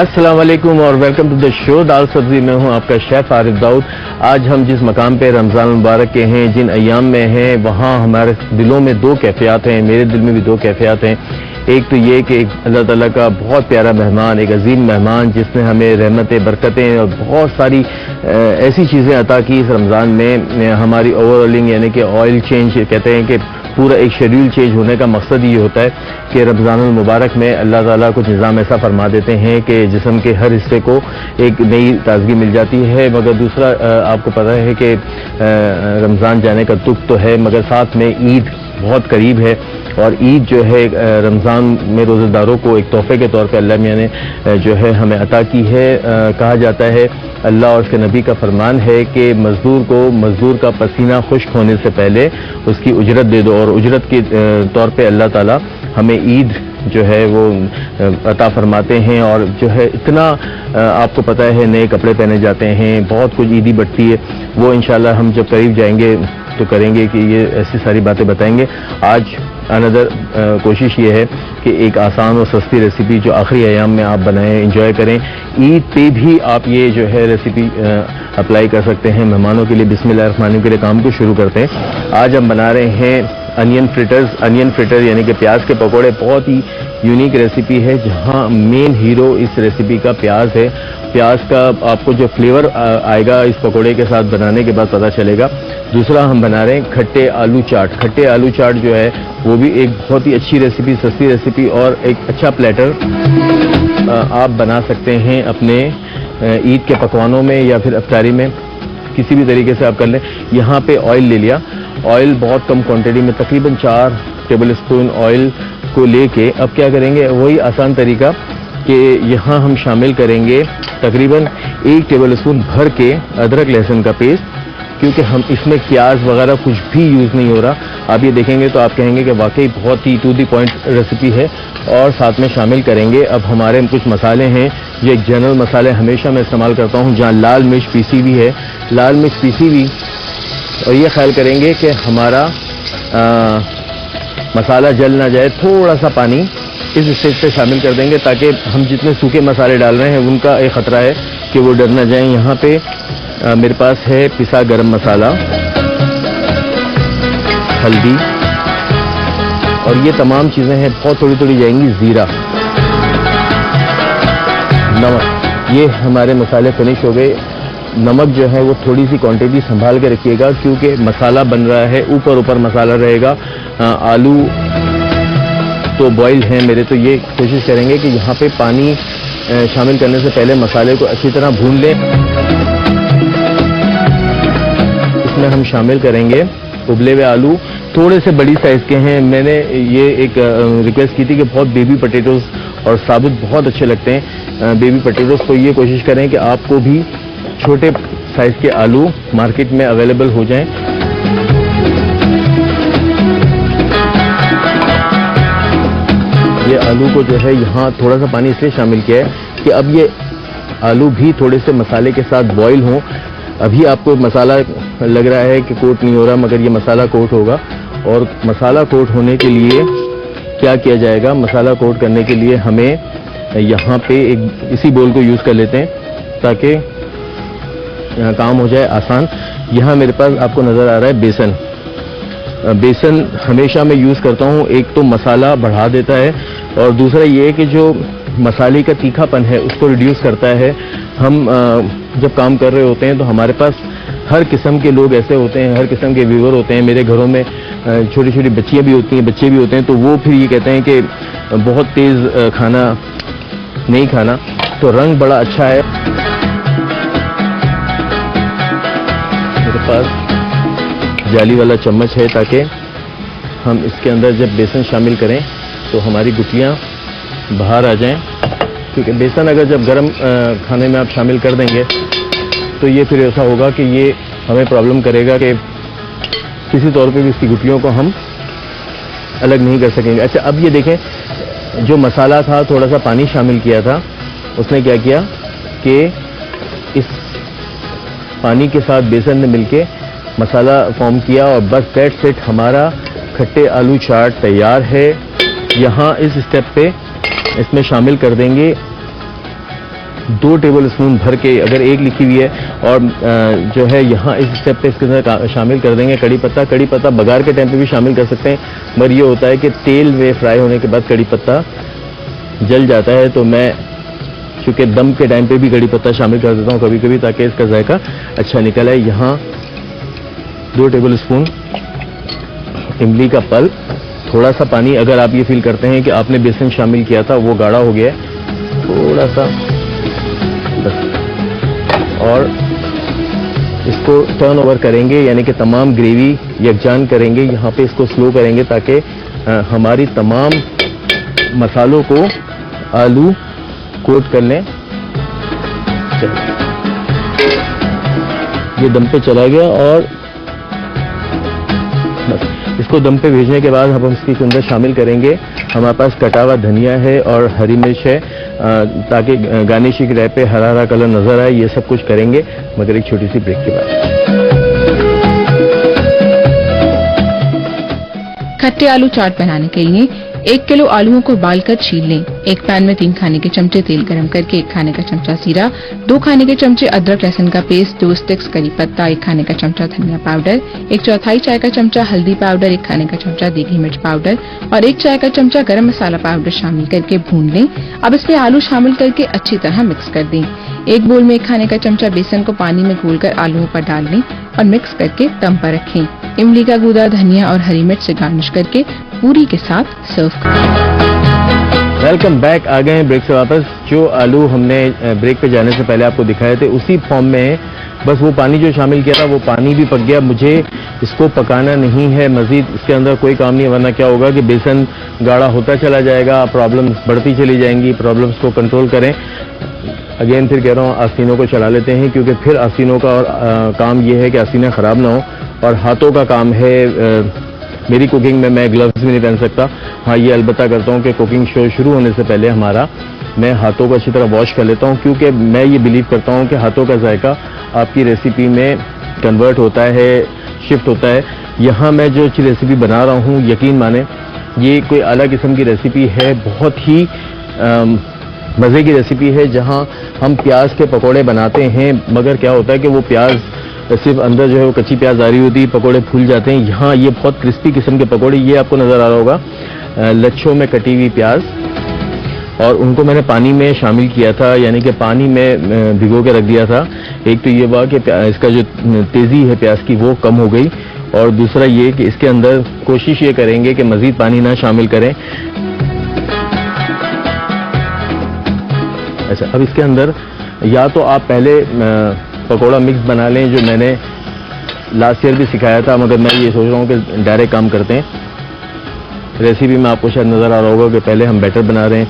अस्सलाम वालेकुम और वेलकम टू द शो दाल सब्जी में हूं आपका शेफ आरिफ दाऊद। आज हम जिस मकाम पे रमज़ान मुबारक के हैं, जिन अयाम में हैं, वहाँ हमारे दिलों में दो कैफियत हैं। मेरे दिल में भी दो कैफियत हैं। एक तो ये कि अल्लाह ताला का बहुत प्यारा मेहमान, एक अजीम मेहमान जिसने हमें रहमतें, बरकतें और बहुत सारी ऐसी चीज़ें अता की इस रमज़ान में। हमारी ओवरऑलिंग यानी कि ऑयल चेंज कहते हैं कि पूरा एक शेड्यूल चेंज होने का मकसद ये होता है कि रमज़ानुल मुबारक में अल्लाह ताला कुछ निज़ाम ऐसा फरमा देते हैं कि जिस्म के हर हिस्से को एक नई ताजगी मिल जाती है। मगर दूसरा आपको पता है कि रमज़ान जाने का दुख तो है, मगर साथ में ईद बहुत करीब है और ईद जो है रमज़ान में रोज़ेदारों को एक तोहफे के तौर पे अल्लाह मियां ने जो है हमें अता की है। कहा जाता है, अल्लाह और उसके नबी का फरमान है कि मजदूर का पसीना खुश्क होने से पहले उसकी उजरत दे दो, और उजरत के तौर पे अल्लाह ताला हमें ईद जो है वो अता फरमाते हैं। और जो है इतना आपको पता है नए कपड़े पहने जाते हैं, बहुत कुछ ईदी बढ़ती है। वो इंशाल्लाह हम जब करीब जाएंगे तो करेंगे कि ये ऐसी सारी बातें बताएंगे। आज अनदर कोशिश ये है कि एक आसान और सस्ती रेसिपी जो आखिरी अयाम में आप बनाएं, एंजॉय करें। ईद पे भी आप ये जो है रेसिपी अप्लाई कर सकते हैं मेहमानों के लिए। बिस्मिल्लाहिर्रहमानिर्रहीम के लिए काम को शुरू करते हैं। आज हम बना रहे हैं अनियन फ्रिटर यानी कि प्याज के पकोड़े। बहुत ही यूनिक रेसिपी है जहां मेन हीरो इस रेसिपी का प्याज है। प्याज का आपको जो फ्लेवर आएगा इस पकोड़े के साथ बनाने के बाद पता चलेगा। दूसरा हम बना रहे हैं खट्टे आलू चाट। खट्टे आलू चाट जो है वो भी एक बहुत ही अच्छी रेसिपी, सस्ती रेसिपी और एक अच्छा प्लेटर आप बना सकते हैं अपने ईद के पकवानों में या फिर अफ्तारी में, किसी भी तरीके से आप कर लें। यहाँ पे ऑयल ले लिया, ऑयल बहुत कम क्वांटिटी में, तकरीबन 4 टेबल स्पून ऑयल को लेके अब क्या करेंगे, वही आसान तरीका कि यहाँ हम शामिल करेंगे तकरीबन 1 टेबल स्पून भर के अदरक लहसुन का पेस्ट, क्योंकि हम इसमें प्याज वगैरह कुछ भी यूज़ नहीं हो रहा। आप ये देखेंगे तो आप कहेंगे कि वाकई बहुत ही टू दी पॉइंट रेसिपी है। और साथ में शामिल करेंगे अब हमारे कुछ मसाले हैं। ये एक जनरल मसाले हमेशा मैं इस्तेमाल करता हूँ, जहाँ लाल मिर्च पीसी हुई है, लाल मिर्च पीसी हुई। और ये ख्याल करेंगे कि हमारा मसाला जल ना जाए, थोड़ा सा पानी इस स्टेज पे शामिल कर देंगे ताकि हम जितने सूखे मसाले डाल रहे हैं उनका एक ख़तरा है कि वो डर ना जाए। यहाँ पे मेरे पास है पिसा गरम मसाला, हल्दी, और ये तमाम चीज़ें हैं बहुत थोड़ी थोड़ी जाएंगी, ज़ीरा, नमक। ये हमारे मसाले फिनिश हो गए। नमक जो है वो थोड़ी सी क्वांटिटी संभाल के रखिएगा क्योंकि मसाला बन रहा है, ऊपर मसाला रहेगा। आलू तो बॉयल हैं मेरे, तो ये कोशिश करेंगे कि यहाँ पे पानी शामिल करने से पहले मसाले को अच्छी तरह भून लें। इसमें हम शामिल करेंगे उबले हुए आलू, थोड़े से बड़ी साइज के हैं। मैंने ये एक रिक्वेस्ट की थी कि बहुत बेबी पोटैटोज और साबुत बहुत अच्छे लगते हैं बेबी पोटैटोज, तो ये कोशिश करें कि आपको भी छोटे साइज के आलू मार्केट में अवेलेबल हो जाएं। ये आलू को जो है यहाँ थोड़ा सा पानी इसलिए शामिल किया है कि अब ये आलू भी थोड़े से मसाले के साथ बॉईल हों। अभी आपको मसाला लग रहा है कि कोट नहीं हो रहा, मगर ये मसाला कोट होगा। और मसाला कोट होने के लिए क्या किया जाएगा, मसाला कोट करने के लिए हमें यहाँ पे एक इसी बोल को यूज़ कर लेते हैं ताकि काम हो जाए आसान। यहाँ मेरे पास आपको नज़र आ रहा है बेसन। बेसन हमेशा मैं यूज़ करता हूँ, एक तो मसाला बढ़ा देता है और दूसरा ये कि जो मसाले का तीखापन है उसको रिड्यूस करता है। हम जब काम कर रहे होते हैं तो हमारे पास हर किस्म के लोग ऐसे होते हैं, हर किस्म के व्यूअर होते हैं। मेरे घरों में छोटी छोटी बच्चियाँ भी होती हैं, बच्चे भी होते हैं, तो वो फिर ये कहते हैं कि बहुत तेज़ खाना नहीं खाना। तो रंग बड़ा अच्छा है। मेरे पास जाली वाला चम्मच है ताकि हम इसके अंदर जब बेसन शामिल करें तो हमारी गुठलियाँ बाहर आ जाएं, क्योंकि बेसन अगर जब गर्म खाने में आप शामिल कर देंगे तो ये फिर ऐसा होगा कि ये हमें प्रॉब्लम करेगा कि किसी तौर पे भी इसकी गुठलियों को हम अलग नहीं कर सकेंगे। अच्छा, अब ये देखें, जो मसाला था थोड़ा सा पानी शामिल किया था, उसने क्या किया कि इस पानी के साथ बेसन ने मिलके मसाला फॉर्म किया और बस दैट्स इट, हमारा खट्टे आलू चाट तैयार है। यहाँ इस स्टेप पे इसमें शामिल कर देंगे 2 टेबल स्पून भर के, अगर 1 लिखी हुई है, और जो है यहाँ इस स्टेप पे इसके अंदर शामिल कर देंगे कड़ी पत्ता। कड़ी पत्ता बघार के टाइम पे भी शामिल कर सकते हैं, मगर ये होता है कि तेल में फ्राई होने के बाद कड़ी पत्ता जल जाता है, तो मैं चूंकि दम के टाइम पे भी कड़ी पत्ता शामिल कर देता हूँ कभी कभी, ताकि इसका जायका अच्छा निकल आए। यहाँ 2 टेबल स्पून इमली का पल्प, थोड़ा सा पानी, अगर आप ये फील करते हैं कि आपने बेसन शामिल किया था वो गाढ़ा हो गया है, थोड़ा सा बस, और इसको टर्न ओवर करेंगे, यानी कि तमाम ग्रेवी यकजान करेंगे। यहाँ पे इसको स्लो करेंगे ताकि हमारी तमाम मसालों को आलू कोट कर लें। ये दम पे चला गया, और बस इसको दम पे भेजने के बाद हम इसके अंदर शामिल करेंगे, हमारे पास कटा हुआ धनिया है और हरी मिर्च है, ताकि गार्निशिंग की रैप पे हरा हरा कलर नजर आए। ये सब कुछ करेंगे, मगर एक छोटी सी ब्रेक के बाद। खट्टे आलू चाट बनाने के लिए 1 किलो आलूओं को उबालकर छील लें। एक पैन में 3 खाने के चमचे तेल गरम करके 1 खाने का चमचा जीरा, 2 खाने के चमचे अदरक लहसुन का पेस्ट, 2 स्टिक्स करी पत्ता, 1 खाने का चमचा धनिया पाउडर, 1/4 चाय का चमचा हल्दी पाउडर, 1 खाने का चमचा देगी मिर्च पाउडर और 1 चाय का चमचा गरम मसाला पाउडर शामिल करके भून लें। अब इसमें आलू शामिल करके अच्छी तरह मिक्स कर दें। एक बोल में 1 खाने का चमचा बेसन को पानी में घोलकर आलूओं पर डाल लें और मिक्स करके दम पर रखें। इमली का गूदा, धनिया और हरी मिर्च से गार्निश करके पूरी के साथ सर्व करें। वेलकम बैक, आ गए हैं ब्रेक से वापस। जो आलू हमने ब्रेक पे जाने से पहले आपको दिखाए थे उसी फॉर्म में है, बस वो पानी जो शामिल किया था वो पानी भी पक गया। मुझे इसको पकाना नहीं है मजीद, इसके अंदर कोई काम नहीं है, वरना क्या होगा कि बेसन गाढ़ा होता चला जाएगा, प्रॉब्लम्स बढ़ती चली जाएंगी। प्रॉब्लम्स को कंट्रोल करें। अगेन फिर कह रहा हूँ, आस्तीनों को चला लेते हैं, क्योंकि फिर आस्तीनों का और काम ये है कि आस्तीनें खराब ना हो, और हाथों का काम है। मेरी कुकिंग में मैं ग्लव्स भी नहीं पहन सकता। हाँ, ये अलबत्ता करता हूँ कि कुकिंग शो शुरू होने से पहले मैं हाथों को अच्छी तरह वॉश कर लेता हूँ, क्योंकि मैं ये बिलीव करता हूँ कि हाथों का जायका आपकी रेसिपी में कन्वर्ट होता है, शिफ्ट होता है। यहाँ मैं जो रेसिपी बना रहा हूँ, यकीन माने ये कोई अलग किस्म की रेसिपी है, बहुत ही मज़े की रेसिपी है, जहाँ हम प्याज के पकोड़े बनाते हैं, मगर क्या होता है कि वो प्याज सिर्फ अंदर जो है वो कच्ची प्याज आ रही होती है, पकोड़े फूल जाते हैं। यहाँ ये बहुत क्रिस्पी किस्म के पकोड़े, ये आपको नजर आ रहा होगा, लच्छों में कटी हुई प्याज, और उनको मैंने पानी में शामिल किया था, यानी कि पानी में भिगो के रख दिया था। एक तो ये हुआ कि इसका जो तेजी है प्याज की वो कम हो गई, और दूसरा ये कि इसके अंदर कोशिश ये करेंगे कि मजीद पानी ना शामिल करें। अच्छा, अब इसके अंदर या तो आप पहले पकोड़ा मिक्स बना लें, जो मैंने लास्ट ईयर भी सिखाया था, मगर मैं ये सोच रहा हूँ कि डायरेक्ट काम करते हैं। रेसिपी में आपको शायद नज़र आ रहा होगा कि पहले हम बैटर बना रहे हैं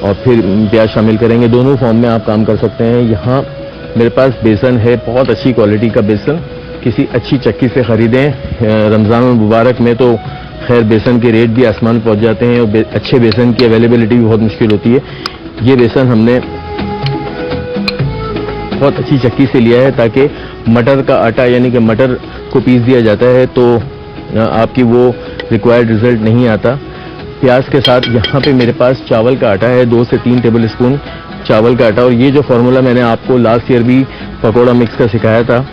और फिर प्याज शामिल करेंगे। दोनों फॉर्म में आप काम कर सकते हैं। यहाँ मेरे पास बेसन है, बहुत अच्छी क्वालिटी का बेसन, किसी अच्छी चक्की से ख़रीदें। रमज़ान मुबारक में तो खैर बेसन के रेट भी आसमान पहुँच जाते हैं, और अच्छे बेसन की अवेलेबिलिटी भी बहुत मुश्किल होती है। ये बेसन हमने बहुत अच्छी चक्की से लिया है, ताकि मटर का आटा, यानी कि मटर को पीस दिया जाता है तो आपकी वो रिक्वायर्ड रिजल्ट नहीं आता। प्याज के साथ यहाँ पे मेरे पास चावल का आटा है, 2 से 3 टेबल स्पून चावल का आटा, और ये जो फार्मूला मैंने आपको लास्ट ईयर भी पकोड़ा मिक्स का सिखाया था,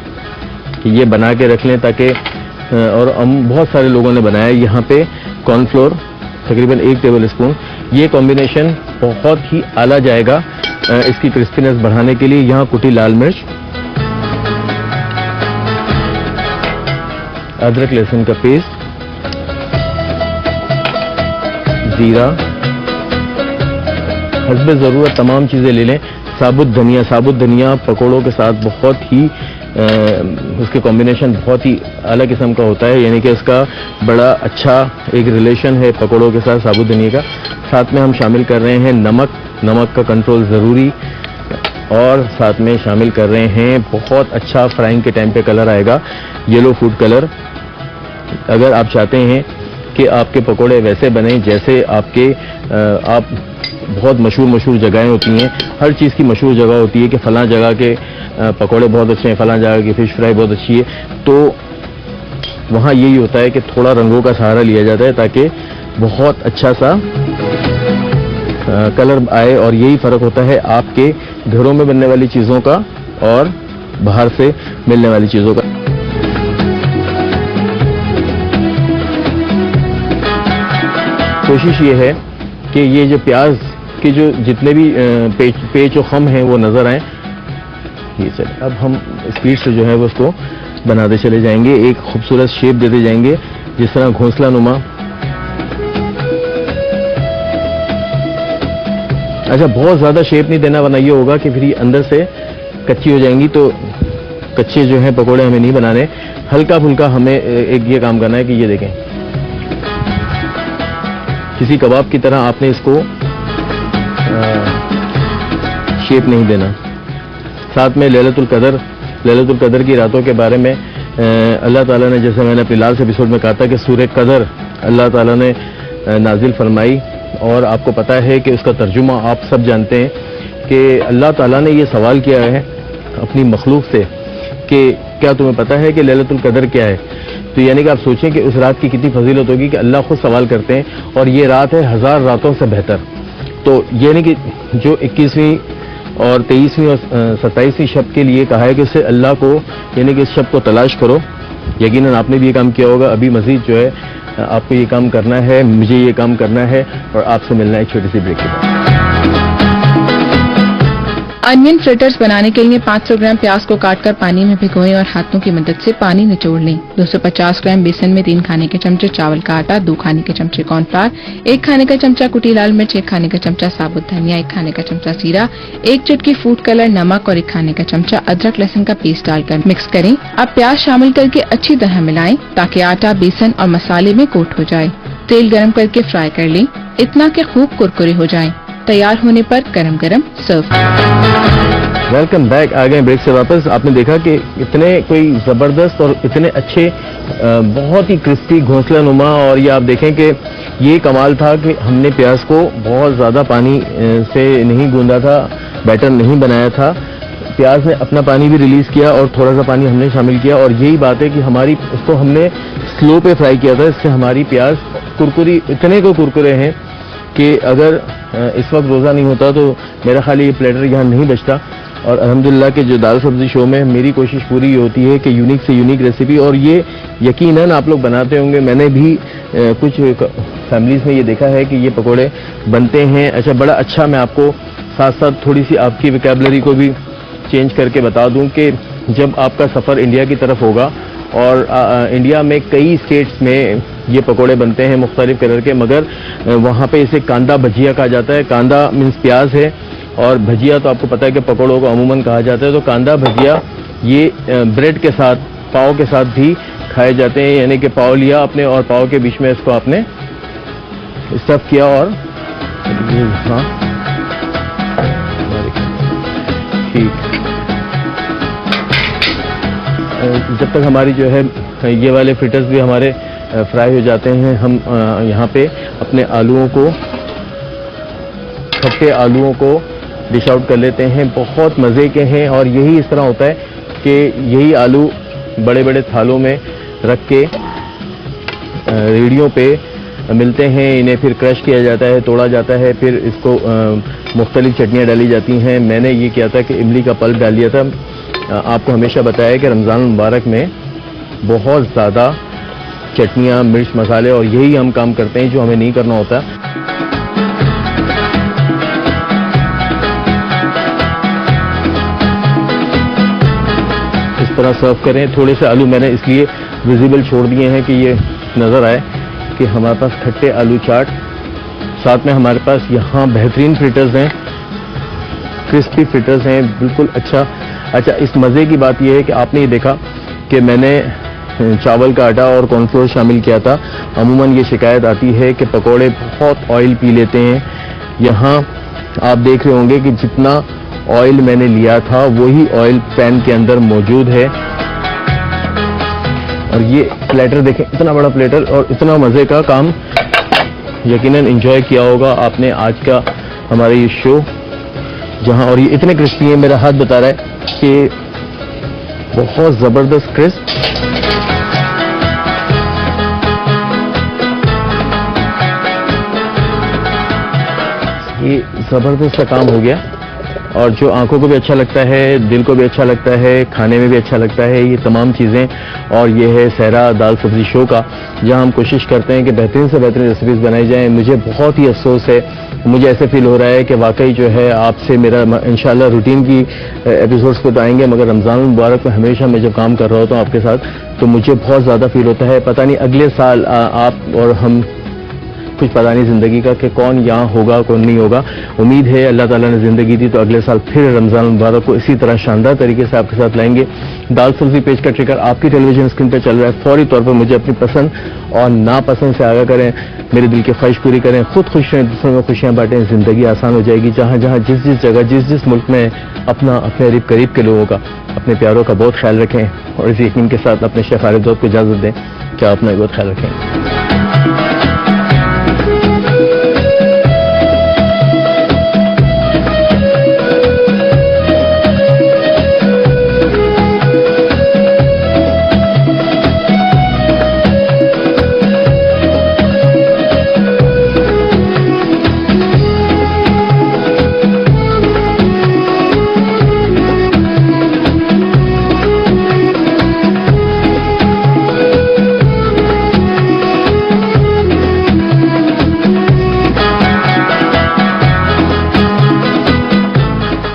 ये बना के रख लें, ताकि और हम बहुत सारे लोगों ने बनाया। यहाँ पे कॉर्नफ्लोर तकरीबन 1 टेबल स्पून, ये कॉम्बिनेशन बहुत ही आला जाएगा इसकी क्रिस्पीनेस बढ़ाने के लिए। यहाँ कुटी लाल मिर्च, अदरक लहसुन का पेस्ट, जीरा, हस्बे ज़रूरत तमाम चीज़ें ले लें। साबुत धनिया पकोड़ों के साथ बहुत ही उसके कॉम्बिनेशन बहुत ही अलग किस्म का होता है, यानी कि उसका बड़ा अच्छा एक रिलेशन है पकोड़ों के साथ साबुत धनिया का। साथ में हम शामिल कर रहे हैं नमक का कंट्रोल ज़रूरी, और साथ में शामिल कर रहे हैं बहुत अच्छा फ्राइंग के टाइम पे कलर आएगा, येलो फूड कलर। अगर आप चाहते हैं कि आपके पकोड़े वैसे बने जैसे आपके आप बहुत मशहूर जगहें होती हैं, हर चीज़ की मशहूर जगह होती है कि फ़लाँ जगह के पकोड़े बहुत अच्छे हैं, फ़लाँ जगह की फ़िश फ्राई बहुत अच्छी है, तो वहाँ यही होता है कि थोड़ा रंगों का सहारा लिया जाता है ताकि बहुत अच्छा सा कलर आए, और यही फर्क होता है आपके घरों में बनने वाली चीजों का और बाहर से मिलने वाली चीजों का। कोशिश ये है कि ये जो प्याज के जो जितने भी पेच और खम हैं वो नजर आए। ये चले, अब हम स्पीड से जो है वो उसको बनाते चले जाएंगे, एक खूबसूरत शेप देते जाएंगे, जिस तरह घोंसला नुमा। अच्छा, बहुत ज्यादा शेप नहीं देना, वरना ये होगा कि फिर ये अंदर से कच्ची हो जाएंगी, तो कच्चे जो हैं पकोड़े हमें नहीं बनाने। हल्का फुल्का हमें एक ये काम करना है कि ये देखें, किसी कबाब की तरह आपने इसको शेप नहीं देना। साथ में लैलतुल कदर की रातों के बारे में अल्लाह ताला ने, जैसे मैंने अपने लास्ट एपिसोड में कहा था कि सूरह कदर अल्लाह ताला ने नाजिल फरमाई, और आपको पता है कि उसका तर्जुमा आप सब जानते हैं कि अल्लाह ताला ने ये सवाल किया है अपनी मखलूक से कि क्या तुम्हें पता है कि लैलतुल कदर क्या है। तो यानी कि आप सोचें कि उस रात की कितनी फजीलत होगी कि अल्लाह खुद सवाल करते हैं, और ये रात है 1000 रातों से बेहतर। तो यानी कि जो 21वीं और 23वीं और 27वीं शब के लिए कहा है कि उससे अल्लाह को, यानी कि इस शब को तलाश करो। यकीनन आपने भी ये काम किया होगा। अभी मजीद जो है आपको ये काम करना है, मुझे ये काम करना है, और आपसे मिलना है एक छोटी सी ब्रेक के बाद। अनियन फ्रिटर्स बनाने के लिए 500 ग्राम प्याज को काटकर पानी में भिगोएं और हाथों की मदद से पानी निचोड़ लें। 250 ग्राम बेसन में 3 खाने के चमचे चावल का आटा, 2 खाने के चमचे कॉर्नफ्लावर, 1 खाने का चमचा कुटी लाल मिर्च, 1 खाने का चमचा साबुत धनिया, 1 खाने का चमचा जीरा, 1 चुटकी फूड कलर, नमक और 1 खाने का चमचा अदरक लहसुन का पेस्ट डालकर मिक्स करें। अब प्याज शामिल करके अच्छी तरह मिलाएं ताकि आटा, बेसन और मसाले में कोट हो जाए। तेल गरम करके फ्राई कर लें, इतना कि खूब कुरकुरे हो जाएं। तैयार होने पर गरम गरम सर्व। Welcome back. आ गए ब्रेक से वापस। आपने देखा कि इतने कोई जबरदस्त और इतने अच्छे, बहुत ही क्रिस्पी घोंसला नुमा, और ये आप देखें कि ये कमाल था कि हमने प्याज को बहुत ज्यादा पानी से नहीं गूंदा था, बैटर नहीं बनाया था। प्याज ने अपना पानी भी रिलीज किया और थोड़ा सा पानी हमने शामिल किया, और यही बात है कि हमारी उसको हमने स्लो पे फ्राई किया था, इससे हमारी प्याज कुरकुरी, इतने को कुरकुरे हैं कि अगर इस वक्त रोज़ा नहीं होता तो मेरा ख्याल ये प्लेटर यहाँ नहीं बचता। और अल्हम्दुलिल्लाह के जो दाल सब्जी शो में मेरी कोशिश पूरी होती है कि यूनिक से यूनिक रेसिपी, और ये यकीनन आप लोग बनाते होंगे, मैंने भी कुछ फैमिलीज में ये देखा है कि ये पकोड़े बनते हैं। अच्छा, बड़ा अच्छा, मैं आपको साथ साथ थोड़ी सी आपकी वोकैबुलरी को भी चेंज करके बता दूं कि जब आपका सफ़र इंडिया की तरफ होगा, और इंडिया में कई स्टेट्स में ये पकोड़े बनते हैं मुख्तलिफ कलर के, मगर वहाँ पे इसे कांदा भजिया कहा जाता है। कांदा मीन्स प्याज है, और भजिया तो आपको पता है कि पकोड़ों को अमूमन कहा जाता है। तो कांदा भजिया ये ब्रेड के साथ, पाव के साथ भी खाए जाते हैं, यानी कि पाव लिया आपने और पाव के बीच में इसको आपने स्टफ किया, और हाँ ठीक। जब तक हमारी जो है ये वाले फ्रिटर्स भी हमारे फ्राई हो जाते हैं, हम यहाँ पे अपने आलूओं को, खट्टे आलूओं को डिश आउट कर लेते हैं। बहुत मज़े के हैं, और यही इस तरह होता है कि यही आलू बड़े बड़े थालों में रख के रेडियों पे मिलते हैं, इन्हें फिर क्रश किया जाता है, तोड़ा जाता है, फिर इसको मुख्तलिफ चटनियाँ डाली जाती हैं। मैंने ये किया था कि इमली का पल्प डाल दिया था। आपको हमेशा बताया कि रमज़ान मुबारक में बहुत ज़्यादा चटनियाँ, मिर्च, मसाले, और यही हम काम करते हैं जो हमें नहीं करना होता। इस तरह सर्व करें। थोड़े से आलू मैंने इसलिए विजिबल छोड़ दिए हैं कि ये नज़र आए कि हमारे पास खट्टे आलू चाट, साथ में हमारे पास यहाँ बेहतरीन फ्रिटर्स हैं, क्रिस्पी फ्रिटर्स हैं, बिल्कुल अच्छा। इस मज़े की बात यह है कि आपने ये देखा कि मैंने चावल का आटा और कॉर्नफ्लोर शामिल किया था। अमूमन ये शिकायत आती है कि पकोड़े बहुत ऑयल पी लेते हैं। यहाँ आप देख रहे होंगे कि जितना ऑयल मैंने लिया था वही ऑयल पैन के अंदर मौजूद है। और ये प्लेटर देखें, इतना बड़ा प्लेटर और इतना मज़े का काम। यकीनन एंजॉय किया होगा आपने आज का हमारा ये शो, जहां, और ये इतने क्रिस्पी है, मेरा हाथ बता रहा है कि बहुत ज़बरदस्त क्रिस्प। ये जबरदस्त सा काम हो गया और जो आंखों को भी अच्छा लगता है, दिल को भी अच्छा लगता है, खाने में भी अच्छा लगता है, ये तमाम चीज़ें। और ये है सहरा दाल सब्जी शो का, जहां हम कोशिश करते हैं कि बेहतरीन से बेहतरीन रेसिपीज़ बनाई जाएं। मुझे बहुत ही अफसोस है, मुझे ऐसे फील हो रहा है कि वाकई जो है आपसे मेरा इंशाल्लाह रूटीन की एपिसोड्स पे तो आएंगे, मगर रमज़ान मुबारक में हमेशा मैं जब काम कर रहा होता हूँ आपके साथ, तो मुझे बहुत ज़्यादा फील होता है। पता नहीं अगले साल आप और हम, कुछ पता नहीं जिंदगी का कि कौन यहाँ होगा कौन नहीं होगा। उम्मीद है अल्लाह ताला ने जिंदगी दी तो अगले साल फिर रमजान मुबारक को इसी तरह शानदार तरीके से आपके साथ लाएंगे। दाल सब्जी पेज का ट्रिकर आपकी टेलीविजन स्क्रीन पर चल रहा है। फौरी तौर पर मुझे अपनी पसंद और नापसंद से आगाह करें, मेरे दिल की ख्वाहिश पूरी करें, खुद खुश रहें, दूसरों में खुशियां बांटें, जिंदगी आसान हो जाएगी। जहां जहां जिस जिस जगह जिस जिस मुल्क में अपने करीब के लोगों का, अपने प्यारों का बहुत ख्याल रखें और इस यकीन के साथ अपने शेफ आरिफ दाऊद को इजाजत दें कि आप अपना बहुत ख्याल रखें।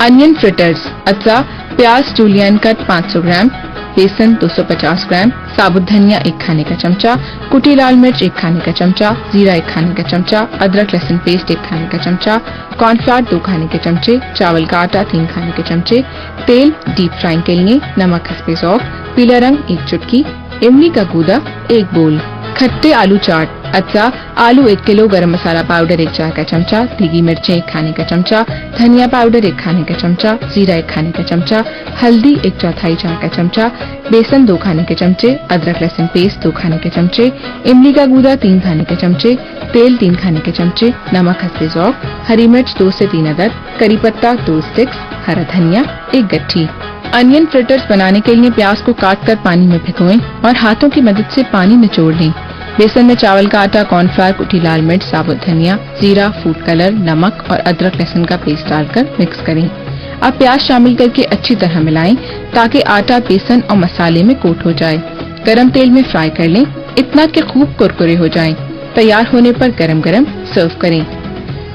अनियन फ्रिटर्स, अथवा प्याज जूलियन कट 500 ग्राम, बेसन 250 ग्राम, साबुत धनिया 1 खाने का चमचा, कुटी लाल मिर्च 1 खाने का चमचा, जीरा 1 खाने का चमचा, अदरक लहसुन पेस्ट 1 खाने का चमचा, कॉर्नफ्लावर 2 खाने के चमचे, चावल का आटा 3 खाने के चमचे, तेल डीप फ्राइंग के लिए, नमक खसखस सौंफ, पीला रंग 1 चुटकी, इमली का गूदा 1 बोल, खट्टे आलू चाट, अथवा आलू 1 किलो, गरम मसाला पाउडर 1 चाय का चमचा, तीखी मिर्चें 1 खाने का चमचा, धनिया पाउडर 1 खाने का चमचा, जीरा 1 खाने का चमचा, हल्दी 1/4 चाय का चमचा, बेसन 2 खाने के चमचे, अदरक लहसुन पेस्ट 2 खाने के चमचे, इमली का गूदा 3 खाने के चमचे, तेल 3 खाने के चमचे, नमक खसखस सौंफ, हरी मिर्च 2 से 3 अदद, करी पत्ता 2 स्टिक्स, हरा धनिया 1 गट्ठी। अनियन फ्रिटर्स बनाने के लिए प्याज को काटकर पानी में भिगोएं और हाथों की मदद से पानी निचोड़ लें। बेसन में चावल का आटा, कॉर्नफ्लावर, कुटी लाल मिर्च, साबुत धनिया, जीरा, फूड कलर, नमक और अदरक लहसुन का पेस्ट डालकर मिक्स करें। अब प्याज शामिल करके अच्छी तरह मिलाएं ताकि आटा, बेसन और मसाले में कोट हो जाए। गरम तेल में फ्राई कर लें, इतना कि खूब कुरकुरे हो जाएं। तैयार होने पर गरम गरम सर्व करें।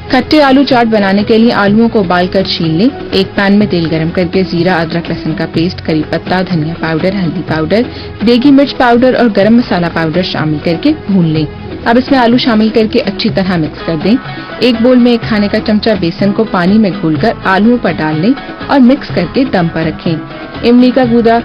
खट्टे आलू चाट बनाने के लिए आलूओं को उबालकर छील लें। एक पैन में तेल गरम करके जीरा, अदरक लहसुन का पेस्ट, करी पत्ता, धनिया पाउडर, हल्दी पाउडर, देगी मिर्च पाउडर और गरम मसाला पाउडर शामिल करके भून लें। अब इसमें आलू शामिल करके अच्छी तरह मिक्स कर दें। एक बोल में 1 खाने का चमचा बेसन को पानी में घोलकर आलूओं पर डाल लें और मिक्स करके दम पर रखें। इमली का गूदा,